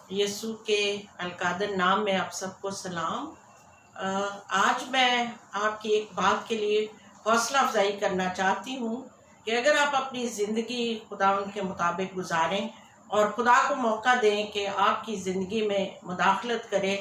यीशु के अलकादर नाम में आप सबको सलाम। आज मैं आपकी एक बात के लिए हौसला अफजाई करना चाहती हूँ कि अगर आप अपनी ज़िंदगी खुदा के मुताबिक गुजारें और खुदा को मौका दें कि आपकी ज़िंदगी में मुदाखलत करे,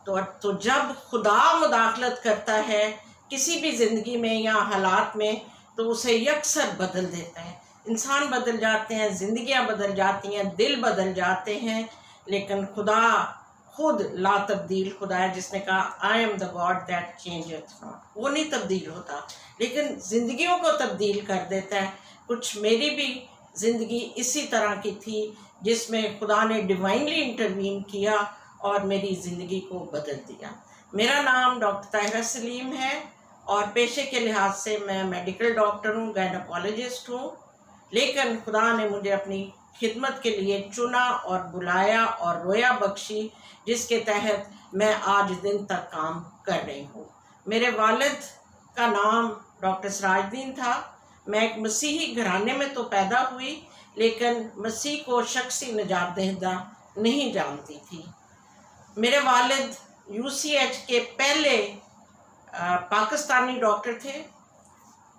तो जब खुदा मुदाखलत करता है किसी भी ज़िंदगी में या हालात में, तो उसे यकसर बदल देता है। इंसान बदल जाते हैं, ज़िंदगियाँ बदल जाती हैं, दिल बदल जाते हैं, लेकिन खुदा खुद ला तब्दील खुदा है, जिसने कहा I am the God that changeth not. वो नहीं तब्दील होता, लेकिन ज़िंदगियों को तब्दील कर देता है। कुछ मेरी भी ज़िंदगी इसी तरह की थी जिसमें खुदा ने डिवाइनली इंटरवीन किया और मेरी ज़िंदगी को बदल दिया। मेरा नाम डॉक्टर ताहिरा सलीम है और पेशे के लिहाज से मैं मेडिकल डॉक्टर हूँ, गायनोकोलॉजिस्ट हूँ। लेकिन खुदा ने मुझे अपनी खिदमत के लिए चुना और बुलाया और रोया बख्शी, जिसके तहत मैं आज दिन तक काम कर रही हूँ। मेरे वालिद का नाम डॉक्टर सिराजुद्दीन था। मैं एक मसीही घराने में तो पैदा हुई, लेकिन मसीह को शख्सी निजात दहिंदा नहीं जानती थी। मेरे वालिद UCH के पहले पाकिस्तानी डॉक्टर थे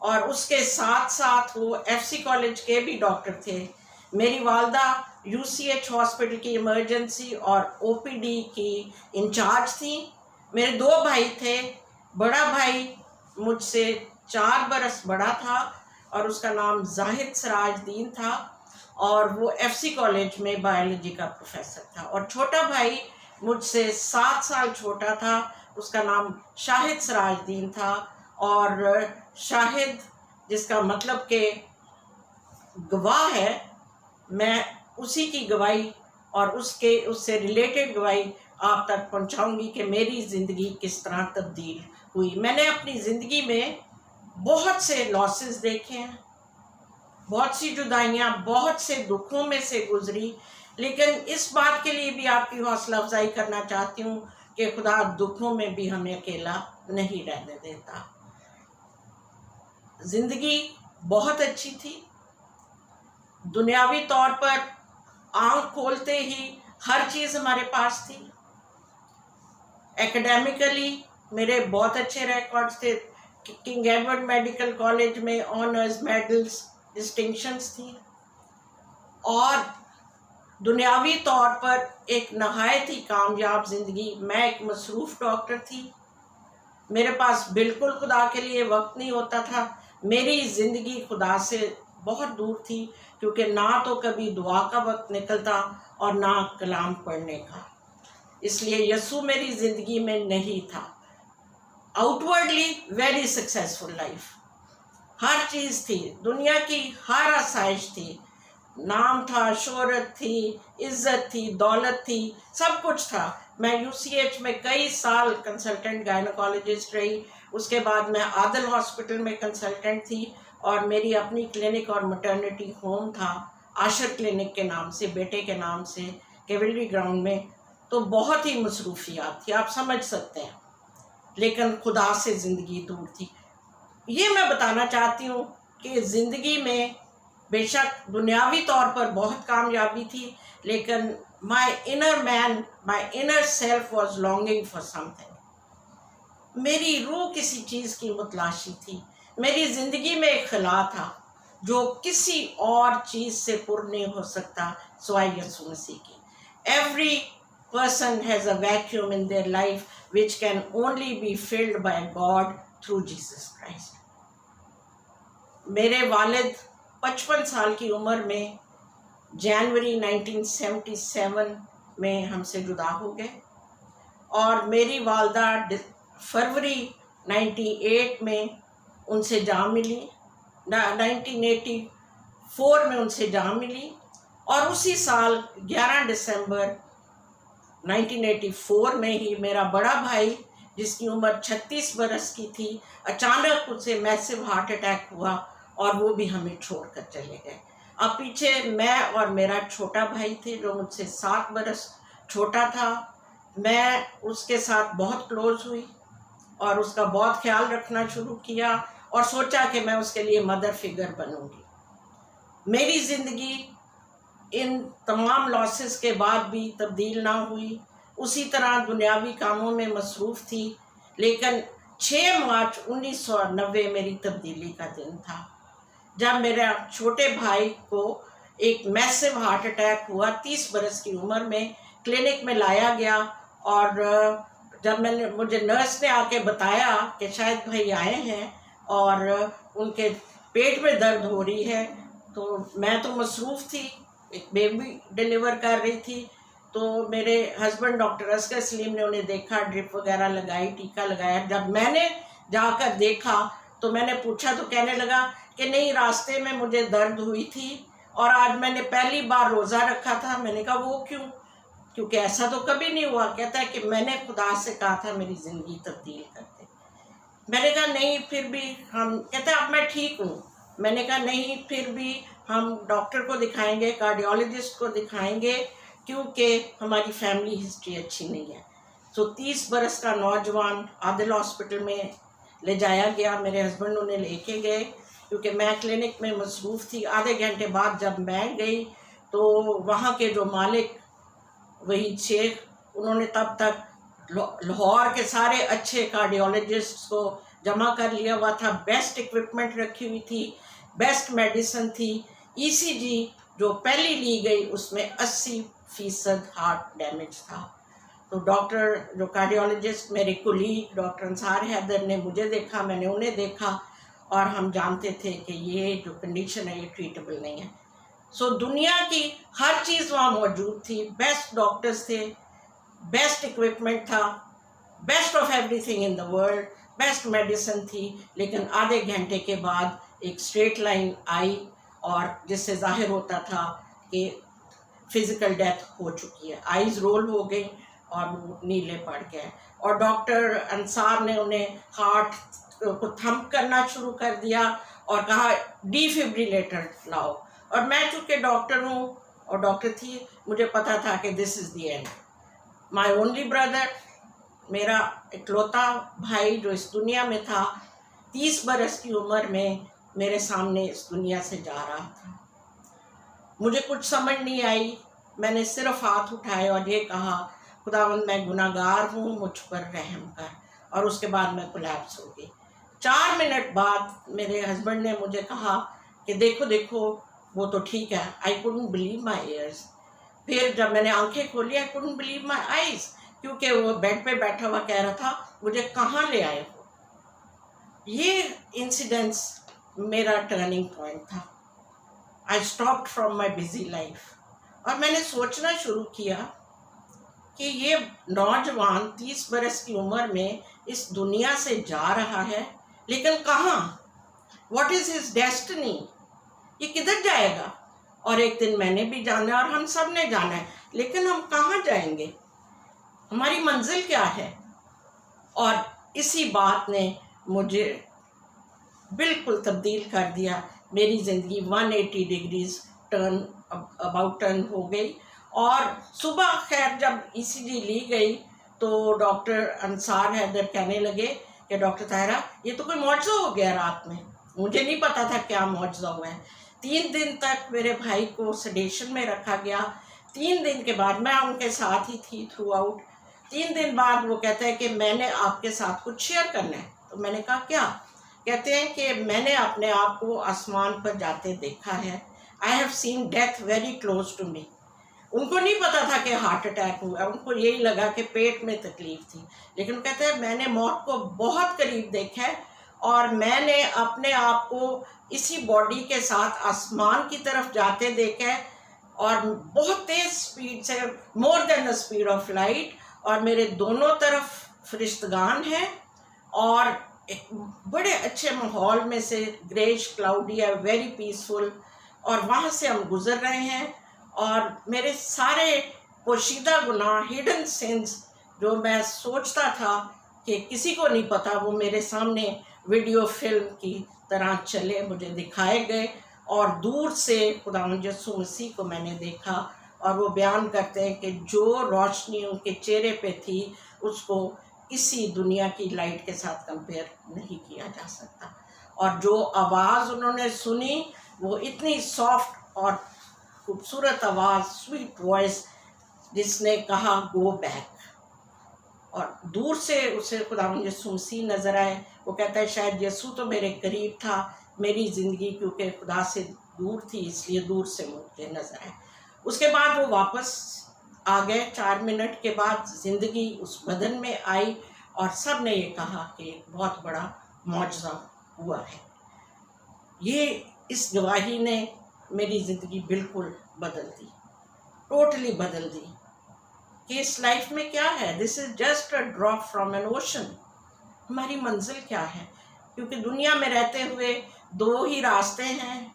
और उसके साथ साथ वो FC कॉलेज के भी डॉक्टर थे। मेरी वालदा UCH हॉस्पिटल की इमरजेंसी और OPD की इंचार्ज थी। मेरे 2 भाई थे। बड़ा भाई मुझसे 4 बरस बड़ा था और उसका नाम जाहिद सिराजुद्दीन था और वो FC कॉलेज में बायोलॉजी का प्रोफेसर था। और छोटा भाई मुझसे 7 साल छोटा था, उसका नाम शाहिद सिराजुद्दीन था। और शाहिद, जिसका मतलब के गवाह है, मैं उसी की गवाही और उससे रिलेटेड गवाही आप तक पहुंचाऊंगी कि मेरी ज़िंदगी किस तरह तब्दील हुई। मैंने अपनी ज़िंदगी में बहुत से लॉसेस देखे हैं, बहुत सी जुदाइयाँ, बहुत से दुखों में से गुजरी, लेकिन इस बात के लिए भी आपकी हौसला अफजाई करना चाहती हूँ कि खुदा दुखों में भी हमें अकेला नहीं रहने देता। ज़िंदगी बहुत अच्छी थी। दुनियावी तौर पर आंख खोलते ही हर चीज़ हमारे पास थी। एकेडमिकली मेरे बहुत अच्छे रिकॉर्ड्स थे। किंग एडवर्ड मेडिकल कॉलेज में ऑनर्स, मेडल्स, डिस्टिंक्शंस थी। और दुनियावी तौर पर एक नहायत ही कामयाब ज़िंदगी। मैं एक मसरूफ़ डॉक्टर थी। मेरे पास बिल्कुल खुदा के लिए वक्त नहीं होता था। मेरी ज़िंदगी खुदा से बहुत दूर थी, क्योंकि ना तो कभी दुआ का वक्त निकलता और ना कलाम पढ़ने का। इसलिए यीशु मेरी ज़िंदगी में नहीं था। आउटवर्डली वेरी सक्सेसफुल लाइफ, हर चीज़ थी, दुनिया की हर आसाइश थी, नाम था, शोहरत थी, इज्जत थी, दौलत थी, सब कुछ था। मैं UCH में कई साल कंसल्टेंट गायनोकोलॉजिस्ट रही। उसके बाद मैं आदल हॉस्पिटल में कंसल्टेंट थी और मेरी अपनी क्लिनिक और मटर्निटी होम था, आशर क्लिनिक के नाम से, बेटे के नाम से, केवलरी ग्राउंड में। तो बहुत ही मसरूफियात थी, आप समझ सकते हैं। लेकिन खुदा से ज़िंदगी दूर थी। ये मैं बताना चाहती हूँ कि ज़िंदगी में बेशक दुनियावी तौर पर बहुत कामयाबी थी, लेकिन my inner man, my inner self was longing for something. मेरी रूह किसी चीज़ की मुतलाशी थी। मेरी ज़िंदगी में एक खला था जो किसी और चीज़ से पुर नहीं हो सकता सिवाय यीशु मसीह की। Every person has a vacuum in their life which can only be filled by God through Jesus Christ. मेरे वालिद 55 साल की उम्र में जनवरी 1977 में हमसे जुदा हो गए और मेरी वालदा फरवरी 98 में उनसे जा मिली, 1984 में उनसे जा मिली। और उसी साल 11 दिसंबर 1984 में ही मेरा बड़ा भाई, जिसकी उम्र 36 बरस की थी, अचानक उसे मैसिव हार्ट अटैक हुआ और वो भी हमें छोड़कर चले गए। अब पीछे मैं और मेरा छोटा भाई थे जो मुझसे 7 बरस छोटा था। मैं उसके साथ बहुत क्लोज हुई और उसका बहुत ख्याल रखना शुरू किया और सोचा कि मैं उसके लिए मदर फिगर बनूंगी। मेरी ज़िंदगी इन तमाम लॉसेस के बाद भी तब्दील ना हुई, उसी तरह दुनियावी कामों में मसरूफ़ थी। लेकिन 6 मार्च 1990 मेरी तब्दीली का दिन था, जब मेरे छोटे भाई को एक मैसिव हार्ट अटैक हुआ। 30 बरस की उम्र में क्लिनिक में लाया गया, और जब मुझे नर्स ने आके बताया कि शायद भाई आए हैं और उनके पेट में दर्द हो रही है, तो मैं तो मसरूफ़ थी, एक बेबी डिलीवर कर रही थी। तो मेरे हस्बैंड डॉक्टर असगर सलीम ने उन्हें देखा, ड्रिप वगैरह लगाई, टीका लगाया। जब मैंने जाकर देखा तो मैंने पूछा, तो कहने लगा कि नहीं, रास्ते में मुझे दर्द हुई थी और आज मैंने पहली बार रोज़ा रखा था। मैंने कहा वो क्यों? क्योंकि ऐसा तो कभी नहीं हुआ। कहता है कि मैंने खुदा से कहा था मेरी ज़िंदगी तब्दील कर दे। मैंने कहा नहीं, फिर भी हम, कहता है अब मैं ठीक हूँ। मैंने कहा नहीं, फिर भी हम डॉक्टर को दिखाएंगे, कार्डियोलॉजिस्ट को दिखाएंगे, क्योंकि हमारी फैमिली हिस्ट्री अच्छी नहीं है। तो 30 बरस का नौजवान आदिल हॉस्पिटल में ले जाया गया। मेरे हस्बैंड उन्हें लेके गए, क्योंकि मैं क्लिनिक में मसरूफ़ थी। आधे घंटे बाद जब मैं गई तो वहाँ के जो मालिक, वही शेख, उन्होंने तब तक लाहौर के सारे अच्छे कार्डियोलॉजिस्ट को जमा कर लिया हुआ था। बेस्ट इक्विपमेंट रखी हुई थी, बेस्ट मेडिसिन थी। ईसीजी जो पहली ली गई उसमें 80% हार्ट डैमेज था। तो डॉक्टर, जो कार्डियोलॉजिस्ट, मेरे कुलीग डॉक्टर अंसार हैदर ने मुझे देखा, मैंने उन्हें देखा, और हम जानते थे कि ये जो कंडीशन है ये ट्रीटेबल नहीं है। सो दुनिया की हर चीज़ वहाँ मौजूद थी, बेस्ट डॉक्टर्स थे, बेस्ट इक्विपमेंट था, best of everything in the world, best medicine थी। लेकिन आधे घंटे के बाद एक स्ट्रेट लाइन आई, और जिससे जाहिर होता था कि फिज़िकल डेथ हो चुकी है। आइज़ रोल हो गई और वो नीले पड़ गए, और डॉक्टर अंसार ने उन्हें हार्ट को थंप करना शुरू कर दिया और कहा डिफिब्रिलेटर लाओ। और मैं चूँकि डॉक्टर हूँ और डॉक्टर थी, मुझे पता था कि this is the end. My only brother, मेरा इकलौता भाई जो इस दुनिया में था, 30 बरस की उम्र में मेरे सामने इस दुनिया से जा रहा था। मुझे कुछ समझ नहीं आई। मैंने सिर्फ हाथ उठाए और ये कहा, खुदावंद मैं गुनाहगार हूँ, मुझ पर रहम कर। और उसके बाद मैं कोलैप्स हो गई। 4 मिनट बाद मेरे हस्बैंड ने मुझे कहा कि देखो देखो वो तो ठीक है। I couldn't believe my years. फिर जब मैंने आंखें खोली, I couldn't believe my eyes, क्योंकि वो बेड पे बैठा हुआ कह रहा था मुझे कहाँ ले आए हो। ये इंसिडेंट्स मेरा टर्निंग पॉइंट था। I stopped from my busy life, और मैंने सोचना शुरू किया कि ये नौजवान 30 बरस की उम्र में इस दुनिया से जा रहा है, लेकिन कहाँ? What is his destiny? ये किधर जाएगा? और एक दिन मैंने भी जाना है और हम सब ने जाना है, लेकिन हम कहाँ जाएंगे? हमारी मंजिल क्या है? और इसी बात ने मुझे बिल्कुल तब्दील कर दिया। मेरी ज़िंदगी 180 डिग्रीज टर्न हो गई। और सुबह खैर जब ईसीजी ली गई तो डॉक्टर अंसार हैदर कहने लगे कि डॉक्टर ताहिरा, ये तो कोई मौजज़ा हो गया रात में। मुझे नहीं पता था क्या मौजज़ा हुआ है। 3 दिन तक मेरे भाई को सेडेशन में रखा गया। 3 दिन के बाद, मैं उनके साथ ही थी थ्रू आउट। 3 दिन बाद वो कहते हैं कि मैंने आपके साथ कुछ शेयर करना है। तो मैंने कहा क्या? कहते हैं कि मैंने अपने आप को आसमान पर जाते देखा है। I have seen death very close to me. उनको नहीं पता था कि हार्ट अटैक हुआ, उनको यही लगा कि पेट में तकलीफ थी। लेकिन कहते हैं मैंने मौत को बहुत करीब देखा है, और मैंने अपने आप को इसी बॉडी के साथ आसमान की तरफ जाते देखा है, और बहुत तेज़ स्पीड से, more than the speed of light. और मेरे दोनों तरफ फरिश्तगान हैं, और एक बड़े अच्छे माहौल में से, ग्रेश क्लाउडी है, वेरी पीसफुल, और वहाँ से हम गुज़र रहे हैं। और मेरे सारे पोशीदा गुनाह, हिडन सिंस, जो मैं सोचता था कि किसी को नहीं पता, वो मेरे सामने वीडियो फिल्म की तरह चले, मुझे दिखाए गए। और दूर से खुदावंद यीशु मसीह को मैंने देखा, और वो बयान करते हैं कि जो रोशनी उनके चेहरे पे थी उसको इसी दुनिया की लाइट के साथ कंपेयर नहीं किया जा सकता। और जो आवाज़ उन्होंने सुनी वो इतनी सॉफ्ट और खूबसूरत आवाज़, स्वीट वॉइस, जिसने कहा गो बैक। और दूर से उसे खुदावंद यीशु मसीह नज़र आए। वो कहता है शायद यीशु तो मेरे करीब था, मेरी ज़िंदगी क्योंकि खुदा से दूर थी इसलिए दूर से मुझे नज़र आए। उसके बाद वो वापस आ गए। 4 मिनट के बाद ज़िंदगी उस बदन में आई और सब ने ये कहा कि बहुत बड़ा मौजज़ा हुआ है। ये इस गवाही ने मेरी ज़िंदगी बिल्कुल बदल दी, टोटली बदल दी कि इस लाइफ में क्या है। This is just a drop from N ocean. हमारी मंजिल क्या है? क्योंकि दुनिया में रहते हुए 2 ही रास्ते हैं,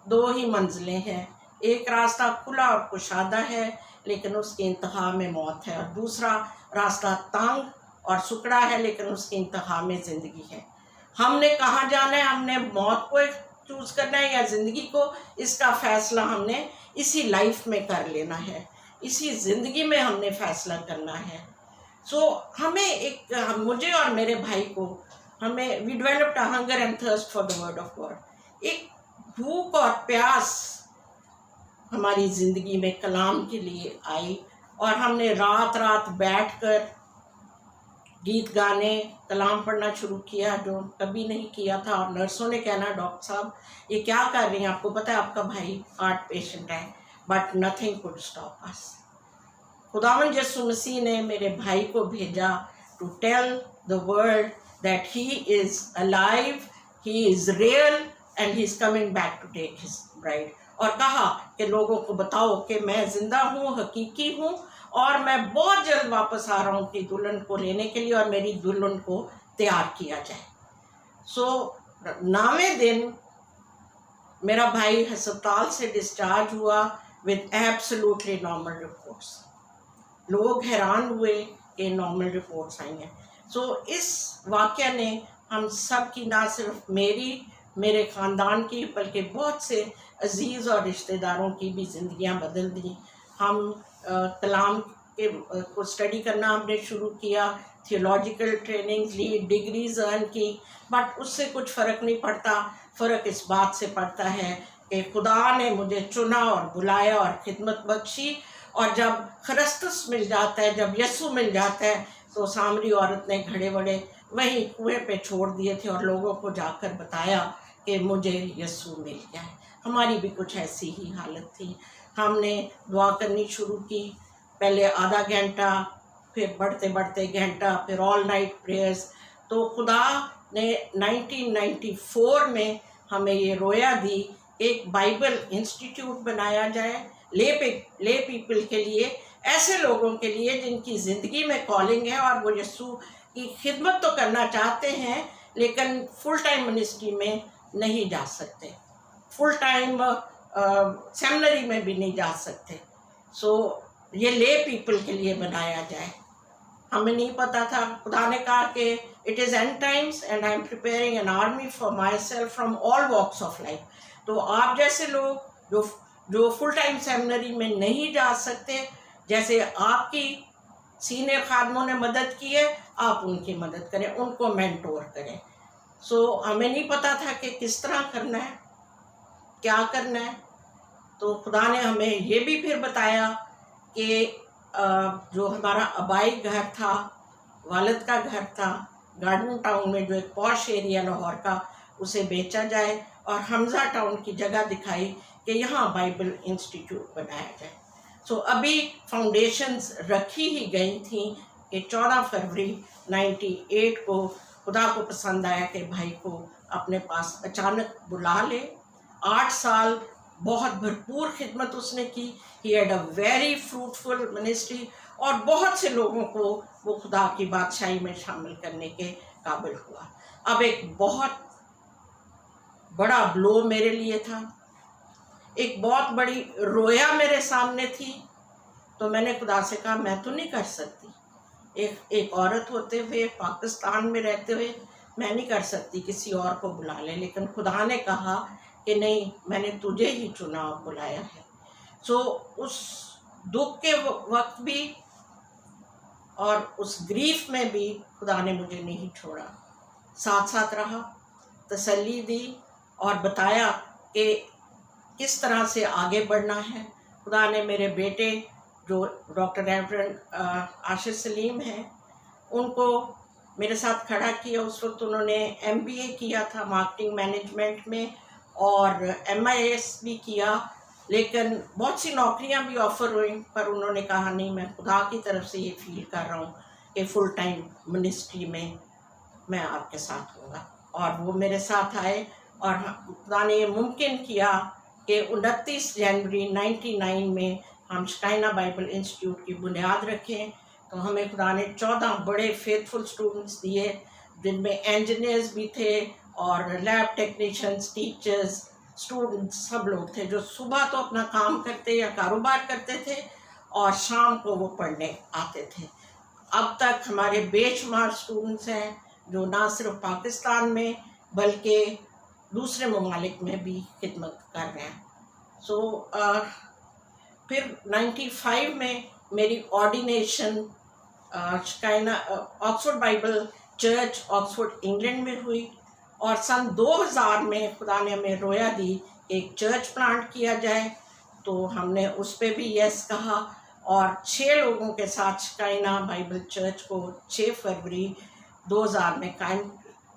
2 ही मंजिलें हैं। एक रास्ता खुला और कुशादा है लेकिन उसकी इंतहा में मौत है, और दूसरा रास्ता तंग और सुकड़ा है लेकिन उसकी इंतहा में ज़िंदगी है। हमने कहाँ जाना है, हमने मौत को चूज़ करना है या ज़िंदगी को, इसका फ़ैसला हमने इसी लाइफ में कर लेना है, इसी ज़िंदगी में हमने फ़ैसला करना है। हमें मुझे और मेरे भाई को, हमें we developed a hunger and thirst for the word of God. एक भूख और प्यास हमारी ज़िंदगी में कलाम के लिए आई और हमने रात रात बैठकर गीत गाने, कलाम पढ़ना शुरू किया, जो कभी नहीं किया था। और नर्सों ने कहना डॉक्टर साहब ये क्या कर रही हैं, आपको पता है आपका भाई हार्ट पेशेंट है। But nothing could stop us. खुदावंद यीशु मसीह ने मेरे भाई को भेजा to tell the world that he is alive, he is real and he is coming back to take his bride. और कहा कि लोगों को बताओ कि मैं ज़िंदा हूँ, हकीकी हूँ, और मैं बहुत जल्द वापस आ रहा हूँ अपनी दुल्हन को लेने के लिए, और मेरी दुल्हन को तैयार किया जाए। 9वें दिन मेरा भाई अस्पताल से डिस्चार्ज हुआ विद एब्सोल्युटली नॉर्मल रिपोर्ट्स। लोग हैरान हुए कि नॉर्मल रिपोर्ट्स आई हैं। इस वाक़या ने हम सब की, ना सिर्फ मेरे ख़ानदान की, बल्कि बहुत से अजीज़ और रिश्तेदारों की भी ज़िंदगियां बदल दी। हम कलाम के को स्टडी करना हमने शुरू किया, थियोलॉजिकल ट्रेनिंग्स ली, डिग्रीज अर्न की, बट उससे कुछ फ़र्क नहीं पड़ता। फ़र्क इस बात से पड़ता है कि खुदा ने मुझे चुना और बुलाया और खिदमत बख्शी। और जब खरस्तुस मिल जाता है, जब यीशु मिल जाता है, तो सामरी औरत ने घड़े वड़े वहीं कुएं पे छोड़ दिए थे और लोगों को जाकर बताया कि मुझे यीशु मिल गया है। हमारी भी कुछ ऐसी ही हालत थी। हमने दुआ करनी शुरू की, पहले आधा घंटा, फिर बढ़ते बढ़ते घंटा, फिर ऑल नाइट प्रेयर्स। तो खुदा ने 1994 में हमें ये रोया दी, एक बाइबल इंस्टीट्यूट बनाया जाए ले पीपल के लिए, ऐसे लोगों के लिए जिनकी ज़िंदगी में कॉलिंग है और वो यीशु की खिदमत तो करना चाहते हैं लेकिन फुल टाइम मिनिस्ट्री में नहीं जा सकते, फुल टाइम सेमिनरी में भी नहीं जा सकते। ये ले पीपल के लिए बनाया जाए। हमें नहीं पता था। खुदा ने कहा कि it is end times and I am preparing an army for myself from all walks of life. तो आप जैसे लोग जो फुल टाइम सेमिनरी में नहीं जा सकते, जैसे आपकी सीनियर खादमों ने मदद की है, आप उनकी मदद करें, उनको मेंटोर करें। हमें नहीं पता था कि किस तरह करना है, क्या करना है। तो खुदा ने हमें ये भी फिर बताया कि जो हमारा आबाई घर था, वालिद का घर था गार्डन टाउन में, जो एक पॉश एरिया लाहौर का, उसे बेचा जाए और हमजा टाउन की जगह दिखाई कि यहाँ बाइबल इंस्टीट्यूट बनाया जाए। अभी फाउंडेशंस रखी ही गई थी कि 14 फरवरी 98 को खुदा को पसंद आया कि भाई को अपने पास अचानक बुला ले। 8 साल बहुत भरपूर खिदमत उसने की। He had a very fruitful ministry और बहुत से लोगों को वो खुदा की बादशाही में शामिल करने के काबिल हुआ। अब एक बहुत बड़ा ब्लो मेरे लिए था, एक बहुत बड़ी रोया मेरे सामने थी। तो मैंने खुदा से कहा मैं तो नहीं कर सकती, एक औरत होते हुए, पाकिस्तान में रहते हुए मैं नहीं कर सकती, किसी और को बुला ले। लेकिन खुदा ने कहा कि नहीं, मैंने तुझे ही चुना और बुलाया है। उस दुख के वक्त भी और उस ग्रीफ में भी खुदा ने मुझे नहीं छोड़ा, साथ साथ रहा, तसल्ली दी और बताया कि किस तरह से आगे बढ़ना है। खुदा ने मेरे बेटे जो डॉक्टर रेवरेंड आशिर सलीम हैं उनको मेरे साथ खड़ा किया। उस वक्त उन्होंने MBA किया था मार्केटिंग मैनेजमेंट में और MIS भी किया, लेकिन बहुत सी नौकरियां भी ऑफ़र हुई, पर उन्होंने कहा नहीं, मैं खुदा की तरफ से ये फील कर रहा हूँ कि फुल टाइम मिनिस्ट्री में मैं आपके साथ हूँगा। और वो मेरे साथ आए और खुदा ने ये मुमकिन किया कि 29 जनवरी 1999 में हम शकाइना बाइबल इंस्टीट्यूट की बुनियाद रखें। तो हमें खुदा ने 14 बड़े फेथफुल स्टूडेंट्स दिए, जिनमें इंजीनियर्स भी थे और लैब टेक्नीशियंस, टीचर्स, स्टूडेंट्स सब लोग थे, जो सुबह तो अपना काम करते या कारोबार करते थे और शाम को वो पढ़ने आते थे। अब तक हमारे बेशुमार स्टूडेंट्स हैं जो ना सिर्फ पाकिस्तान में बल्कि दूसरे ममालिक में भी खिदमत कर रहे हैं। फिर 95 में मेरी ordination Shekinah Oxford Bible church Oxford England में हुई और सन 2000 में खुदा ने हमें रोया दी एक चर्च प्लांट किया जाए, तो हमने उस पर भी यस कहा और 6 लोगों के साथ शकाइना बाइबल चर्च को 6 फरवरी 2000 में कायम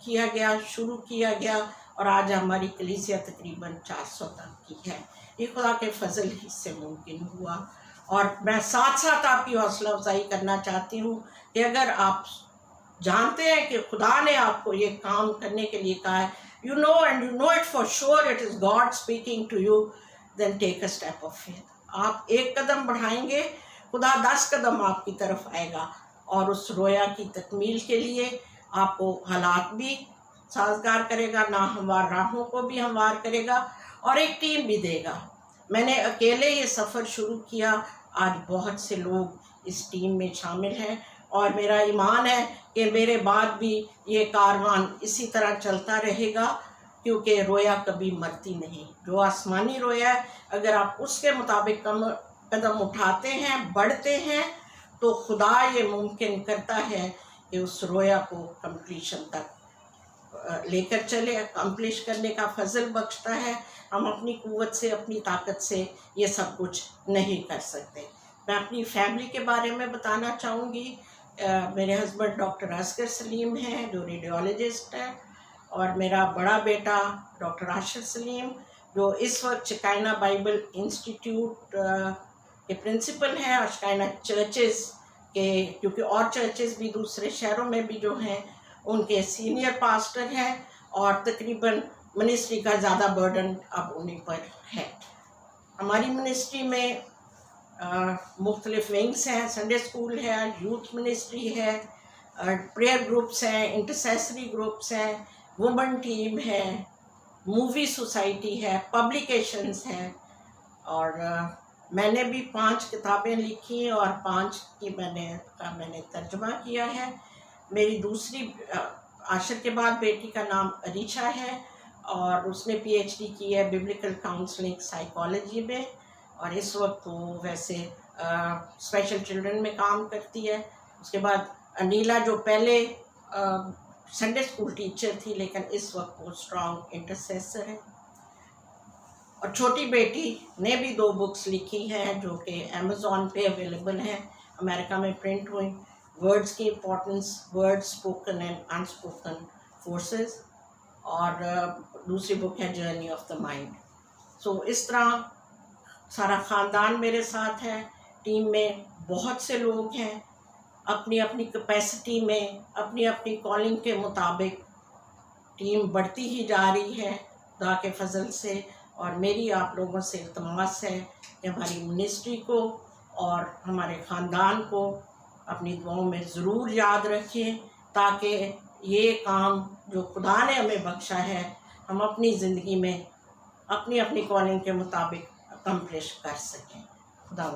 किया गया, शुरू किया गया और आज हमारी कलीसिया तकरीबन 400 तक की है। ये खुदा के फजल ही से मुमकिन हुआ। और मैं साथ साथ आपकी हौसला अफजाई करना चाहती हूँ कि अगर आप जानते हैं कि खुदा ने आपको ये काम करने के लिए कहा है, you know it for sure it is God speaking to you, then take a step of faith। आप एक कदम बढ़ाएंगे, खुदा 10 कदम आपकी तरफ आएगा और उस रोया की तकमील के लिए आपको हालात भी साजगार करेगा, नाहमवार राहों को भी हमवार करेगा और एक टीम भी देगा। मैंने अकेले ये सफ़र शुरू किया, आज बहुत से लोग इस टीम में शामिल हैं और मेरा ईमान है कि मेरे बाद भी ये कारवान इसी तरह चलता रहेगा, क्योंकि रोया कभी मरती नहीं। जो आसमानी रोया है, अगर आप उसके मुताबिक कदम उठाते हैं, बढ़ते हैं, तो खुदा ये मुमकिन करता है कि उस रोया को कंप्लीशन तक लेकर चले, अकम्प्लिश करने का फजल बख्शता है। हम अपनी कुव्वत से, अपनी ताकत से ये सब कुछ नहीं कर सकते। मैं अपनी फैमिली के बारे में बताना चाहूँगी। मेरे हस्बैंड डॉक्टर असगर सलीम हैं जो रेडियोलॉजिस्ट है और मेरा बड़ा बेटा डॉक्टर आशिर सलीम जो इस वक्त शकाइना बाइबल इंस्टीट्यूट के प्रिंसिपल हैं और शकाइना चर्चेज़ के, क्योंकि और चर्चेज़ भी दूसरे शहरों में भी जो हैं उनके सीनियर पास्टर हैं और तकरीबन मिनिस्ट्री का ज़्यादा बर्डन अब उन्हीं पर है। हमारी मिनिस्ट्री में मुख्तलिफ विंग्स हैं, संडे स्कूल है, यूथ मिनिस्ट्री है, प्रेयर ग्रुप्स हैं, इंटरसेसरी ग्रुप्स हैं, वुमेन टीम है, मूवी सोसाइटी है, पब्लिकेशंस हैं और मैंने भी 5 किताबें लिखी और 5 की मैंने तर्जुमा किया है। मेरी दूसरी आशिर के बाद बेटी का नाम अरीशा है और उसने PhD की है बिब्लिकल काउंसलिंग साइकोलॉजी में और इस वक्त वो वैसे स्पेशल चिल्ड्रन में काम करती है। उसके बाद अनीला जो पहले संडे स्कूल टीचर थी लेकिन इस वक्त वो स्ट्रॉन्ग इंटरसेसर है। और छोटी बेटी ने भी 2 बुक्स लिखी हैं जो कि अमेज़ॉन पे अवेलेबल हैं, अमेरिका में प्रिंट हुई, वर्ड्स की importance, words spoken and unspoken forces, और दूसरी बुक है जर्नी ऑफ द माइंड। सो इस तरह सारा ख़ानदान मेरे साथ है। टीम में बहुत से लोग हैं, अपनी अपनी कैपेसिटी में, अपनी अपनी कॉलिंग के मुताबिक टीम बढ़ती ही जा रही है खुदा के फजल से। और मेरी आप लोगों से इल्तमास है कि हमारी मिनिस्ट्री को और हमारे ख़ानदान को अपनी दुआओं में ज़रूर याद रखें, ताकि ये काम जो खुदा ने हमें बख्शा है हम अपनी ज़िंदगी में अपनी अपनी कॉलिंग के मुताबिक अकम्प्लिश कर सकें। खुदा